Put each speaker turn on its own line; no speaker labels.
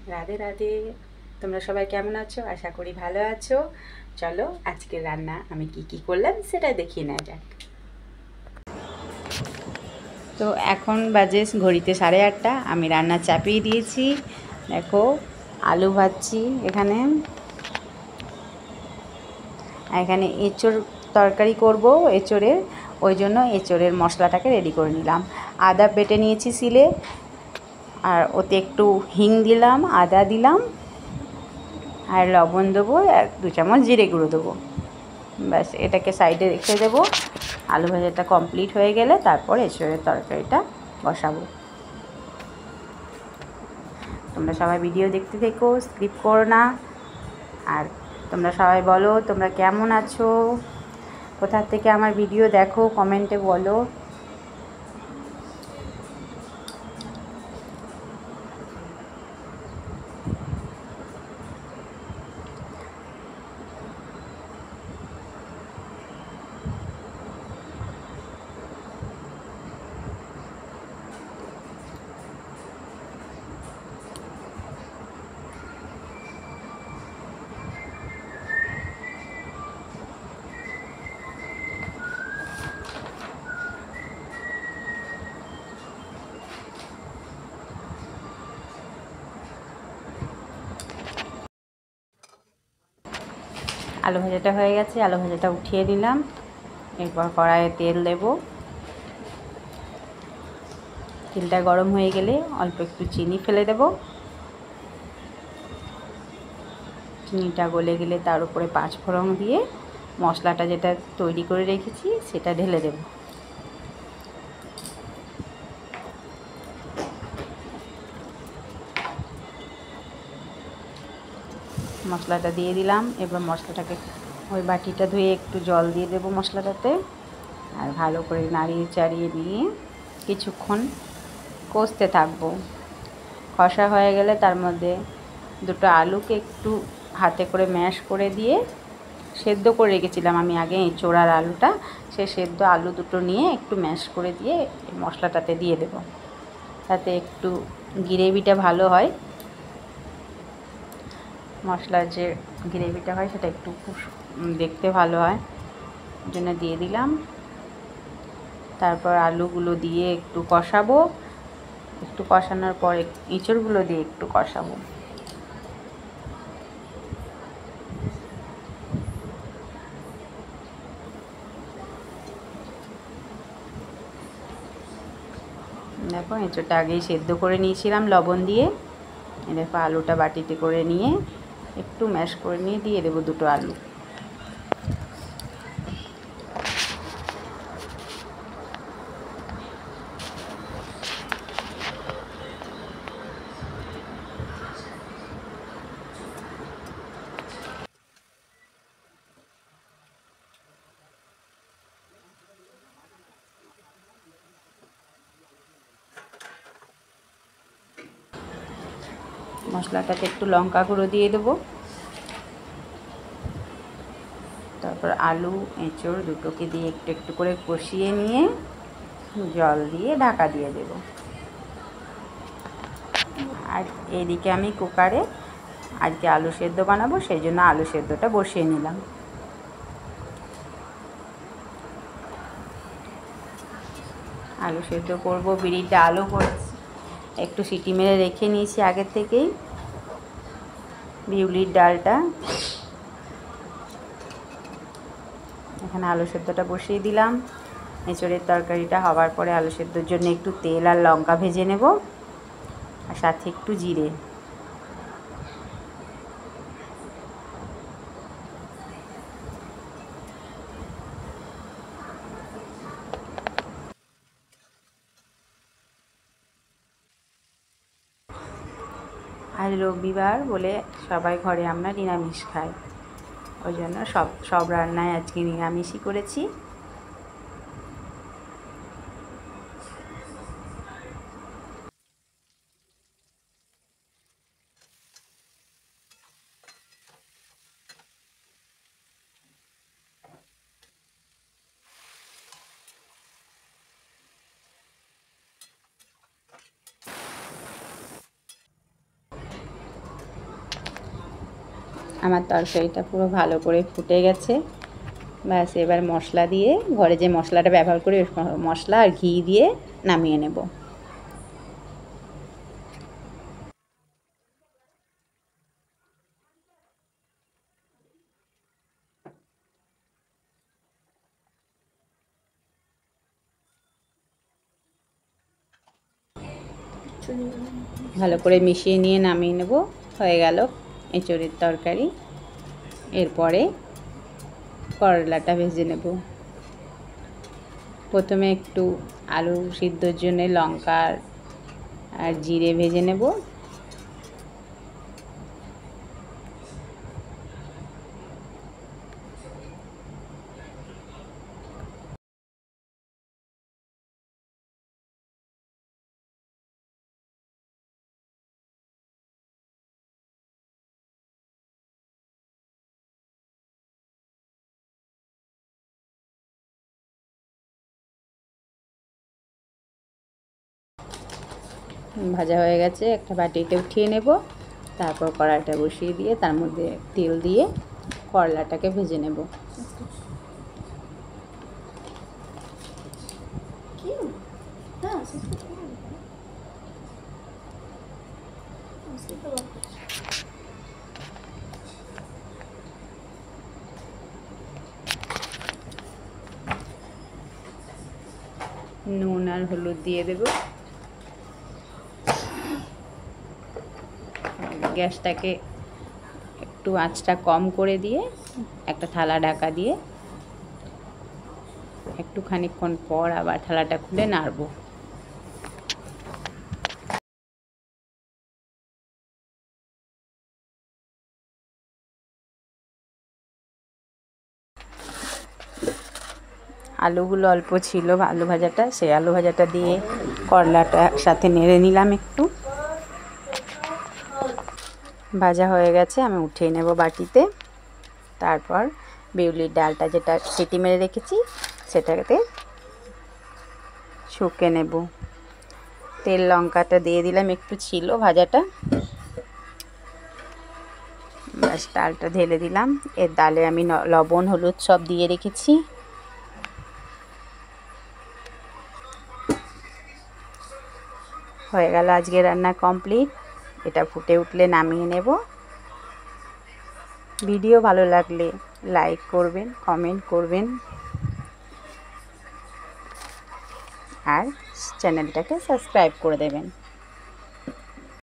রাধে রাধে। তোমরা সবাই কেমন আছো? আশা করি ভালো আছো। চলো আজকের রান্না আমি কি কি করলাম সেটা দেখিয়ে নেওয়া যাক। তো এখন বাজে ঘড়িতে 8:30। আমি রান্না চাপিয়ে দিয়েছি। দেখো আলু ভাজছি এখানে। এখানে এঁচোড় তরকারি করব এঁচোড়ের, ওই জন্য এঁচোড়ের মশলাটাকে রেডি করে নিলাম। আদা বেটে নিয়েছি শিলে, আর ওতে একটু হিং দিলাম, আদা দিলাম, আর লবণ দেবো, আর 2 চামচ জিরে গুঁড়ো দেবো। ব্যাস এটাকে সাইডে রেখে দেবো। আলু ভাজাটা কমপ্লিট হয়ে গেলে তারপর এঁচোড়ের তরকারিটা বসাবো। তোমরা সবাই ভিডিও দেখতে থেকো, স্কিপ করো না। আর তোমরা সবাই বলো তোমরা কেমন আছো, কোথা থেকে আমার ভিডিও দেখো, কমেন্টে বলো। আলু ভাজাটা হয়ে গেছে, আলু ভাজাটা উঠিয়ে নিলাম। এরপর কড়াইয়ে তেল দেব। তেলটা গরম হয়ে গেলে অল্প একটু চিনি ফেলে দেব। চিনিটা গলে গেলে তার উপরে 5 ফোড়ন দিয়ে মশলাটা যেটা তৈরি করে রেখেছি সেটা ঢেলে দেব। মশলাটা দিয়ে দিলাম। এবার মশলাটাকে ওই বাটিটা ধুয়ে একটু জল দিয়ে দেবো মশলাটাতে, আর ভালো করে নাড়িয়ে চাড়িয়ে দিয়ে কিছুক্ষণ কষতে থাকবো। কষা হয়ে গেলে তার মধ্যে 2টো আলুকে একটু হাতে করে ম্যাশ করে দিয়ে সেদ্ধ করে রেখেছিলাম আমি আগে এঁচোড় আর আলুটা, সে সেদ্ধ আলু 2টো নিয়ে একটু ম্যাশ করে দিয়ে মশলাটাতে দিয়ে দেব। তাতে একটু গ্রেভিটা ভালো হয়, মশলার যে গ্রেভিটা হয় সেটা একটু খুব দেখতে ভালো হয়, ওই জন্য দিয়ে দিলাম। তারপর আলুগুলো দিয়ে একটু কষাবো। একটু কষানোর পর এঁচোড়গুলো দিয়ে একটু কষাবো। দেখো এঁচোড়টা আগেই সেদ্ধ করে নিয়েছিলাম লবণ দিয়ে। দেখো আলুটা বাটিতে করে নিয়ে একটু ম্যাশ করে নিয়ে দিয়ে দেবো 2টো আলু। মশলাটাতে একটু লঙ্কা গুঁড়ো দিয়ে দেবো। তারপর আলু এঁচোড় দুটোকে দিয়ে একটু একটু করে কষিয়ে নিয়ে জল দিয়ে ঢাকা দিয়ে দেব। আর এদিকে আমি কুকারে আজকে আলু সেদ্ধ বানাবো, সেই জন্য আলু সেদ্ধটা বসিয়ে নিলাম। আলু সেদ্ধ করবো, বিউলির ডালও করছি, একটু সিটি মেরে রেখে নিয়েছি আগের থেকেই বিউলির ডালটা। এখানে আলু সেদ্ধটা বসিয়ে দিলাম। এঁচোড়ের তরকারিটা হওয়ার পরে আলু সেদ্ধর জন্য একটু তেল আর লঙ্কা ভেজে নেব, আর সাথে একটু জিরে। আজ রবিবার বলে সবাই ঘরে আমরা নিরামিষ খাই, ওই জন্য সব রান্নায় আজকে নিরামিষই করেছি। আমার তরকারিটা পুরো ভালো করে ফুটে গেছে। ব্যাস এবার মশলা দিয়ে, ঘরে যে মশলাটা ব্যবহার করি মশলা আর ঘি দিয়ে নামিয়ে নেব। ভালো করে মিশিয়ে নিয়ে নামিয়ে নেব। হয়ে গেল এঁচোড়ের তরকারি। এরপরে করলাটা ভেজে নেব। প্রথমে একটু আলু সিদ্ধর জন্য লঙ্কা আর জিরে ভেজে নেব। ভাজা হয়ে গেছে, একটা বাটিতে উঠিয়ে নেব। তারপর কড়াইটা বসিয়ে দিয়ে তার মধ্যে তেল দিয়ে করলাটাকে ভেজে নেব। নুন আর হলুদ দিয়ে দেব। গ্যাসটাকে একটু আঁচটা কম করে দিয়ে একটা থালা ঢাকা দিয়ে একটু খানিকক্ষণ পর আবার থালাটা খুলে নাড়ব। আলুগুলো অল্প ছিল আলু ভাজাটা, সেই আলু ভাজাটা দিয়ে করলাটা সাথে নেড়ে নিলাম একটু। ভাজা হয়ে গেছে, আমি উঠিয়ে নেব বাটিতে। তারপর বিউলির ডালটা যেটা সিটি মেরে রেখেছি সেটাতে শুকে নেব। তেল লঙ্কাটা দিয়ে দিলাম, একটু ছিল ভাজাটা। ব্যাস ডালটা ঢেলে দিলাম। এর ডালে আমি লবণ হলুদ সব দিয়ে রেখেছি। হয়ে গেল আজকে রান্না কমপ্লিট। এটা ফুটে উঠলে নামিয়ে নেব। ভিডিও ভালো লাগলে লাইক করবেন, কমেন্ট করবেন আর চ্যানেলটাকে সাবস্ক্রাইব করে দেবেন।